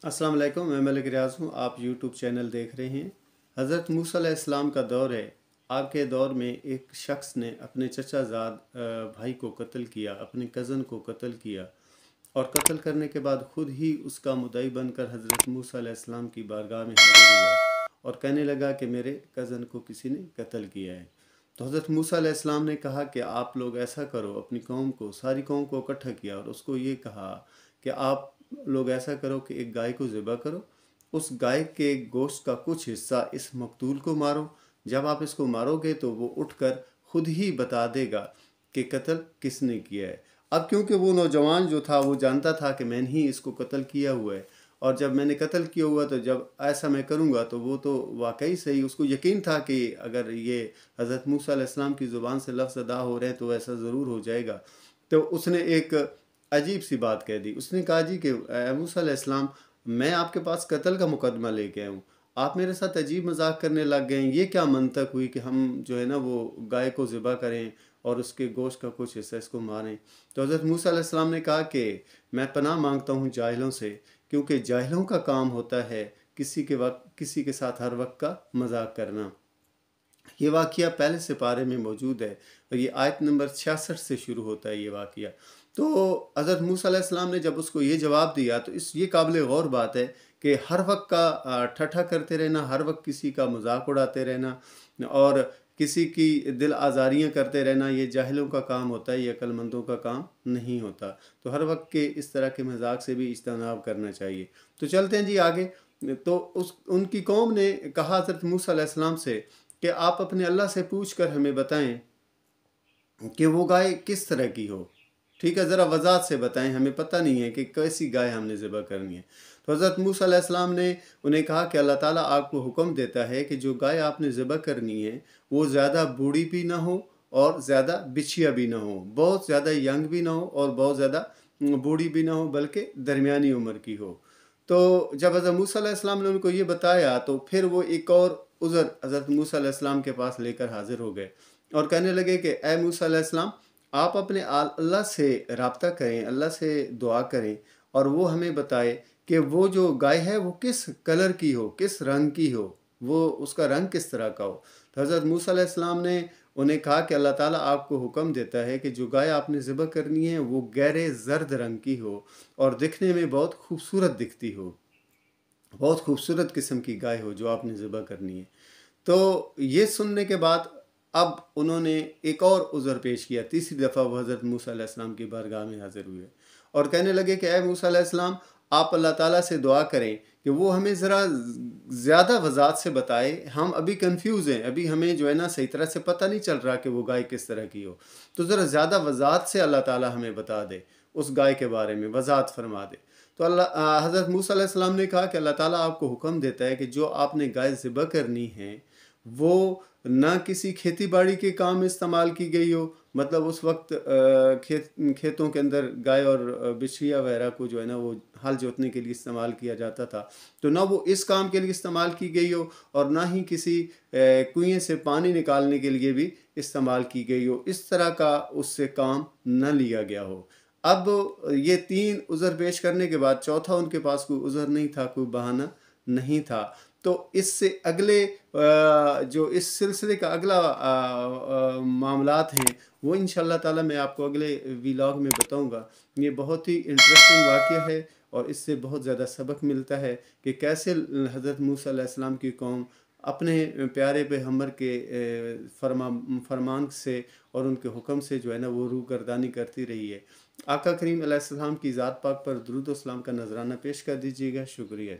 अस्सलाम वालेकुम, मैं मलिक रियाज़ हूँ। आप यूट्यूब चैनल देख रहे हैं। हज़रत मूसा अलैहिस्सलाम का दौर है। आपके दौर में एक शख्स ने अपने चचाज़ाद भाई को कत्ल किया, अपने कज़न को कत्ल किया और कत्ल करने के बाद ख़ुद ही उसका मुद्दई बनकर हज़रत मूसा अलैहिस्सलाम की बारगाह में हाज़िर हुआ और कहने लगा कि मेरे कज़न को किसी ने कत्ल किया है। तो हज़रत मूसा अलैहिस्सलाम ने कहा कि आप लोग ऐसा करो, अपनी कौम को, सारी कौम को इकट्ठा किया और उसको ये कहा कि आप लोग ऐसा करो कि एक गाय को ज़िबा करो, उस गाय के गोश्त का कुछ हिस्सा इस मकतूल को मारो। जब आप इसको मारोगे तो वो उठकर ख़ुद ही बता देगा कि कत्ल किसने किया है। अब क्योंकि वो नौजवान जो था वो जानता था कि मैंने ही इसको कत्ल किया हुआ है और जब मैंने कत्ल किया हुआ तो जब ऐसा मैं करूँगा तो वो तो वाकई सही, उसको यकीन था कि अगर ये हज़रत मूसा अलैहिस्सलाम की ज़ुबान से लफ्ज़ अदा हो रहे हैं तो ऐसा ज़रूर हो जाएगा। तो उसने एक अजीब सी बात कह दी। उसने कहा जी कि मूसा अलैहिस्सलाम, मैं आपके पास कत्ल का मुकदमा लेके आया हूँ, आप मेरे साथ अजीब मजाक करने लग गए हैं। ये क्या मंतक हुई कि हम जो है ना वो गाय को ज़िबा करें और उसके गोश्त का कुछ हिस्सा इसको मारें। तो हज़रत मूसा अलैहिस्सलाम ने कहा कि मैं पनाह मांगता हूँ जाहिलों से, क्योंकि जाहिलों का काम होता है किसी के साथ हर वक्त का मजाक करना। ये वाक़या पहले सिपारे में मौजूद है और ये आयत नंबर 66 से शुरू होता है ये वाक़या। तो हज़रत मूसा अलैहिस्सलाम ने जब उसको ये जवाब दिया तो ये काबिल गौर बात है कि हर वक्त का ठट्ठा करते रहना, हर वक्त किसी का मजाक उड़ाते रहना और किसी की दिल आज़ारियाँ करते रहना, ये जाहिलों का काम होता है, ये अक्लमंदों का काम नहीं होता। तो हर वक्त के इस तरह के मजाक से भी इज्तनाब करना चाहिए। तो चलते हैं जी आगे। तो उनकी कौम ने कहा हज़रत मूसा अलैहिस्सलाम से कि आप अपने अल्लाह से पूछ कर हमें बताएं कि वो गाय किस तरह की हो। ठीक है, ज़रा वज़ाहत से बताएं, हमें पता नहीं है कि कैसी गाय हमने ज़िबा करनी है। तो हज़रत मूसा अलैहिस्सलाम ने उन्हें कहा कि अल्लाह ताला आपको हुक्म देता है कि जो गाय आपने ज़िबा करनी है वो ज़्यादा बूढ़ी भी ना हो और ज़्यादा बिछिया भी ना हो, बहुत ज़्यादा यंग भी ना हो और बहुत ज़्यादा बूढ़ी भी ना हो, बल्कि दरमियानी उम्र की हो। तो जब हज़रत मूसा अलैहिस्सलाम ने उनको ये बताया तो फिर वो एक और उज़र हज़रत मूसा अलैहिस्सलाम के पास लेकर हाज़िर हो गए और कहने लगे कि ए मूसा अलैहिस्सलाम, आप अपने अल्लाह से रब्ता करें, अल्लाह से दुआ करें और वो हमें बताए कि वो जो गाय है वो किस कलर की हो, किस रंग की हो, वो उसका रंग किस तरह का हो। तो हज़रत मूसा अलैहिस्सलाम ने उन्हें कहा कि अल्लाह ताला आपको हुक्म देता है कि जो गाय आपने ज़िबा करनी है वो गहरे ज़र्द रंग की हो और दिखने में बहुत खूबसूरत दिखती हो, बहुत खूबसूरत किस्म की गाय हो जो आपने ज़िबा करनी है। तो ये सुनने के बाद अब उन्होंने एक और उज़र पेश किया। तीसरी दफ़ा वो हज़रत मूसा अलैहिस्सलाम की बारगाह में हाज़िर हुए और कहने लगे कि ए मूसा अलैहिस्सलाम, आप अल्लाह ताला से दुआ करें कि वो हमें ज़रा ज़्यादा वज़ाहत से बताए। हम अभी कंफ्यूज हैं, अभी हमें जो है ना सही तरह से पता नहीं चल रहा कि वो गाय किस तरह की हो। तो ज़रा ज़्यादा वज़ाहत से अल्लाह ताला हमें बता दे, उस गाय के बारे में वज़ाहत फरमा दे। तो हज़रत मूसा अलैहिस्सलाम ने कहा कि अल्लाह ताला आपको हुक्म देता है कि जो आपने गाय ज़िबा करनी है वो ना किसी खेती बाड़ी के काम में इस्तेमाल की गई हो, मतलब उस वक्त खेतों के अंदर गाय और बिछिया वगैरह को जो है ना वो हल जोतने के लिए इस्तेमाल किया जाता था, तो ना वो इस काम के लिए इस्तेमाल की गई हो और ना ही किसी कुएं से पानी निकालने के लिए भी इस्तेमाल की गई हो, इस तरह का उससे काम न लिया गया हो। अब ये तीन उज़र पेश करने के बाद चौथा उनके पास कोई उज़र नहीं था, कोई बहाना नहीं था। तो इससे अगले जो इस सिलसिले का अगला मामलात हैं वो इंशाअल्लाह ताला मैं आपको अगले व्लॉग में बताऊंगा। ये बहुत ही इंटरेस्टिंग वाक़या है और इससे बहुत ज़्यादा सबक मिलता है कि कैसे हज़रत मूसा अलैहिस्सलाम की कौम अपने प्यारे पैगम्बर के फरमान से और उनके हुक्म से जो है ना वो रूगर्दानी करती रही है। आका करीम अलैहिस्सलाम की ज़ात पाक पर दुरूद व सलाम का नजराना पेश कर दीजिएगा। शुक्रिया।